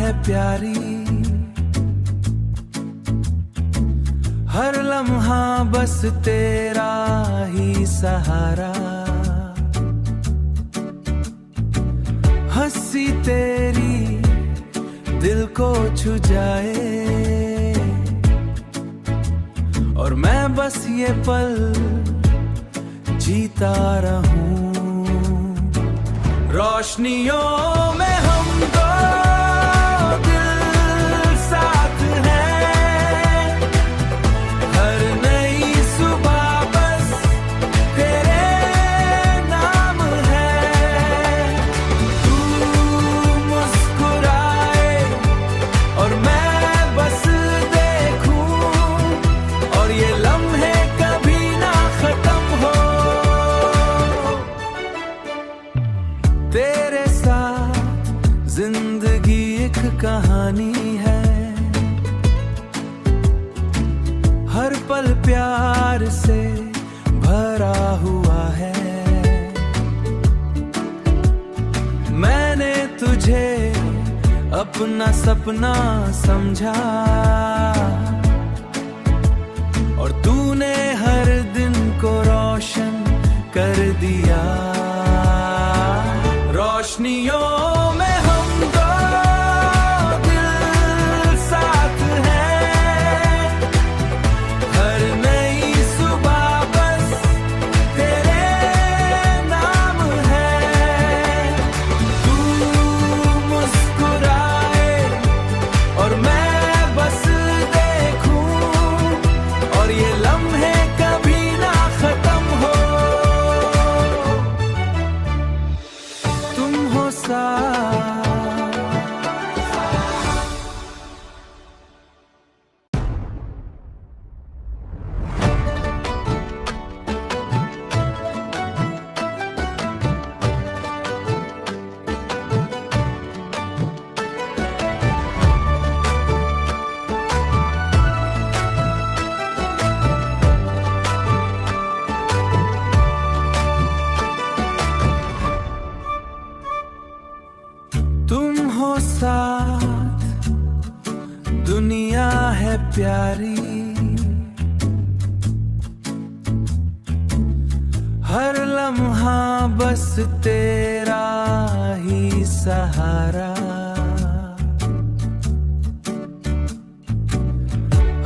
है प्यारी, हर लम्हा बस तेरा ही सहारा। हंसी तेरी दिल को छू जाए, और मैं बस ये पल जीता रहूं। रोशनियों में हम दो दिल साथ हैं, हर नई सुबह बस तेरे नाम है। तू मुस्कुराए और मैं बस देखूं, और ये लम्हे कभी ना खत्म हो। तेरे साथ जिंदगी एक कहानी है, हर पल प्यार से भरा हुआ है। मैंने तुझे अपना सपना समझा, और तूने हर दिन को रोशन कर दिया। रोशनियों में हम दो दिल साथ हैं, हर नई सुबह बस तेरे नाम है। तू मुस्कुराए और मैं बस देखूं, और ये लम्हे कभी ना खत्म हो। तुम हो साथ, तुम हो साथ, दुनिया है प्यारी, हर लम्हा बस तेरा ही सहारा।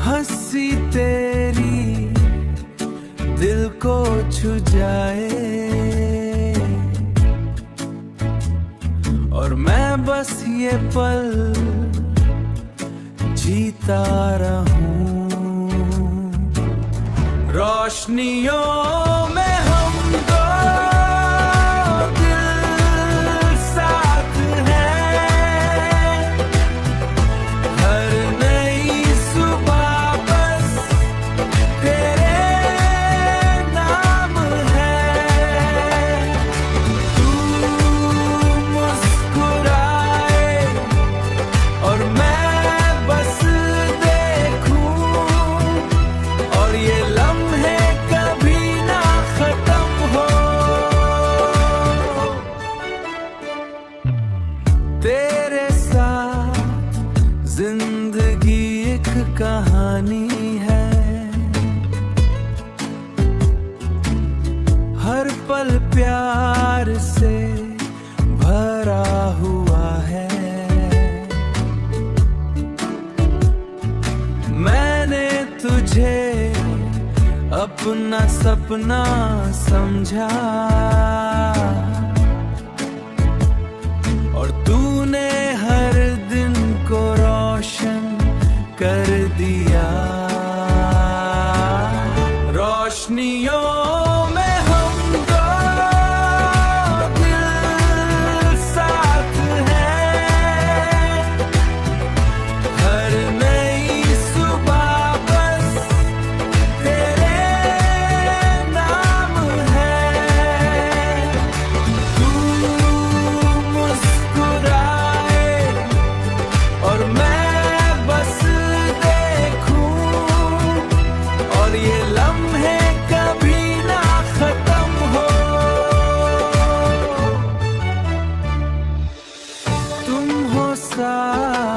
हंसी तेरी दिल को छू जाए, और मैं बस ये पल जीता रहूं। रोशनियों में हम दो दिल साथ हैं, हर नई सुबह बस तेरे नाम है। तू मुस्कुराए और मैं बस देखूं, और ये लम्हे कभी ना खत्म हो। तेरे साथ जिंदगी एक कहानी है, हर पल प्यार से भरा हुआ है। मैंने तुझे अपना सपना समझा, और तूने हर दिन को रोशन कर दिया। रोशनियों में हम दो दिल साथ हैं, हर नई सुबह बस तेरे नाम है। तू मुस्कुराए और मैं बस देखूं, और ये लम्हे कभी ना खत्म हो। तुम हो साथ,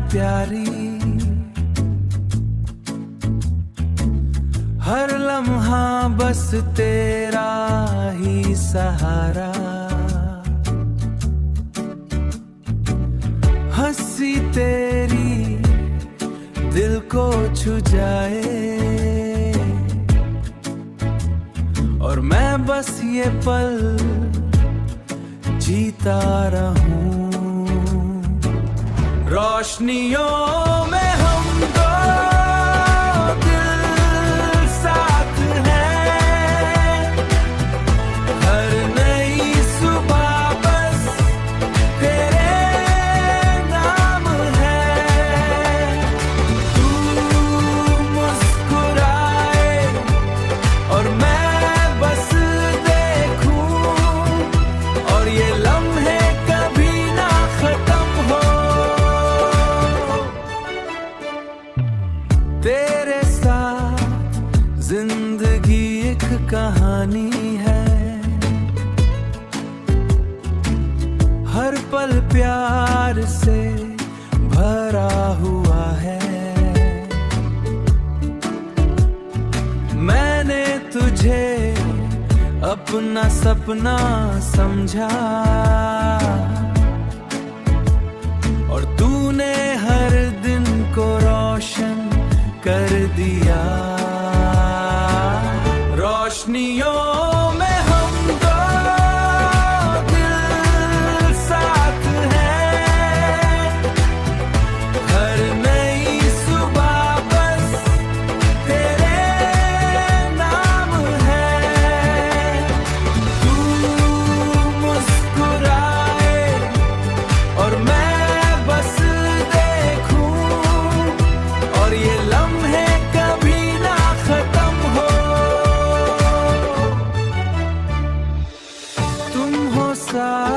प्यारी, हर लम्हा बस तेरा ही सहारा। हंसी तेरी दिल को छू जाए, और मैं बस ये पल जीता रहूं। रोशनियों में हम दो दिल साथ हैं, हर नई सुबह बस तेरे नाम है। तू मुस्कुराए और मैं बस देखूं, और ये लम्हे कभी ना खत्म हो। तेरे साथ जिंदगी एक कहानी है, हर पल प्यार से भरा हुआ है। मैंने तुझे अपना सपना समझा, और तूने हर दिन को रोशन कर दिया। रोशनियों में हम दो दिल साथ हैं, हर नई सुबह बस तेरे नाम है। तू मुस्कुराए और मैं बस देखूं, और ये लम्हे कभी ना खत्म हो। तुम हो साथ,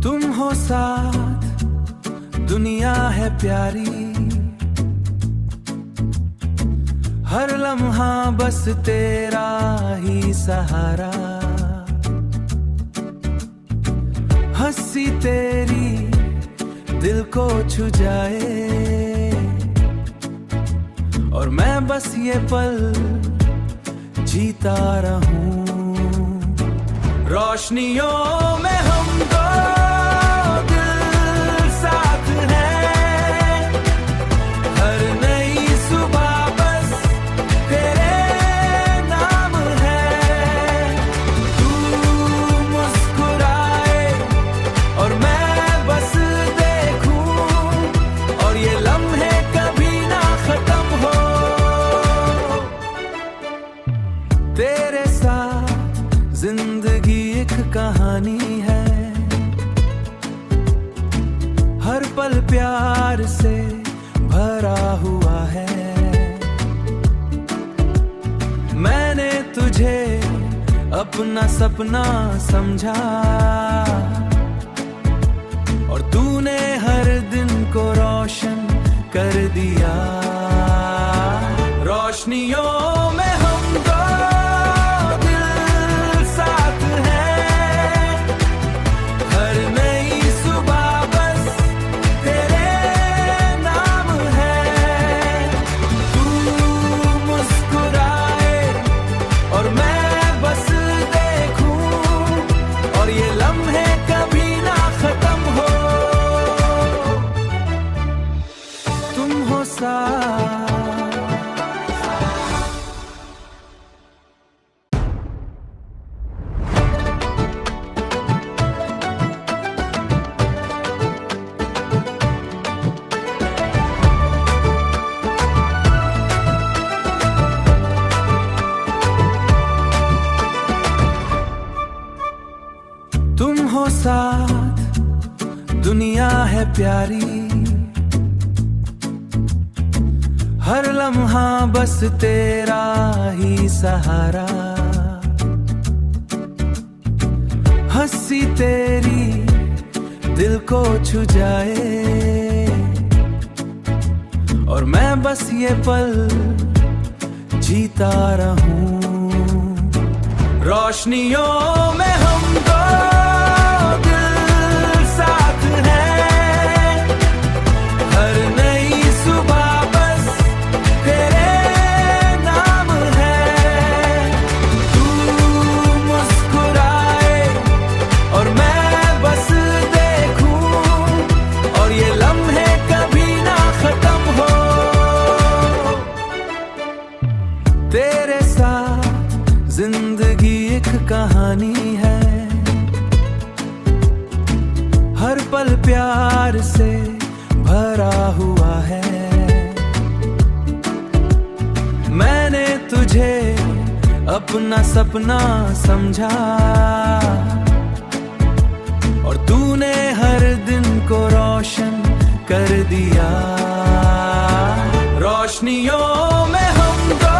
तुम हो साथ, दुनिया है प्यारी, हर लम्हा बस तेरा ही सहारा। हंसी तेरी दिल को छू जाए, और मैं बस ये पल जीता रहूं। रोशनियों में हम दो दिल साथ हैं, हर नई सुबह बस तेरे नाम है। तू मुस्कुराए और मैं बस देखूं, और ये लम्हे कभी ना खत्म हो। तेरे साथ जिंदगी एक कहानी है, हर पल प्यार से भरा हुआ है। मैंने तुझे अपना सपना समझा, और तूने हर दिन को रोशन कर दिया। रोशनियों में हम दो दिल साथ हैं, हर नई सुबह बस तेरे नाम है। तू मुस्कुराए और मैं बस देखूं, और ये लम्हे कभी ना खत्म हो। तुम हो साथ, तुम हो साथ, दुनिया है प्यारी, हर लम्हा बस तेरा ही सहारा। हंसी तेरी दिल को छू जाए और मैं बस ये पल जीता रहूं। रोशनियों में हम दो दिल साथ हैं, हर नई सुबह बस तेरे नाम है। तू मुस्कुराए और मैं बस देखूं और ये लम्हे कभी ना खत्म हो। तेरे साथ जिंदगी एक कहानी है, हर पल प्यार से भरा हुआ है। मैंने तुझे अपना सपना समझा और तूने हर दिन को रोशन कर दिया। रोशनियों में हम दो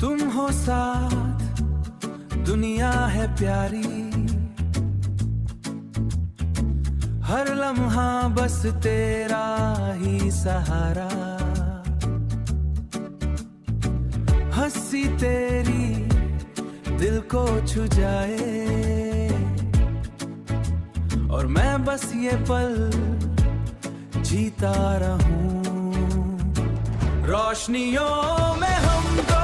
तुम हो साथ, दुनिया है प्यारी, हर लम्हा बस तेरा ही सहारा। हंसी तेरी दिल को छू जाए और मैं बस ये पल जीता रहूं। रोशनियों में हम दो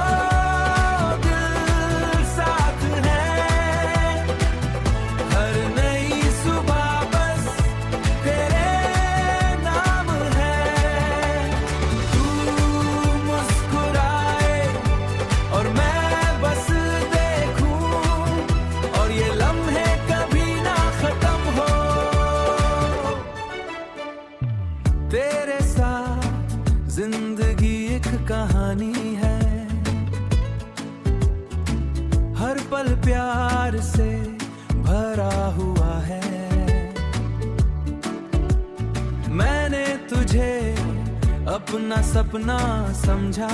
तेरे साथ जिंदगी एक कहानी है, हर पल प्यार से भरा हुआ है। मैंने तुझे अपना सपना समझा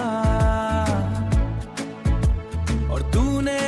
और तूने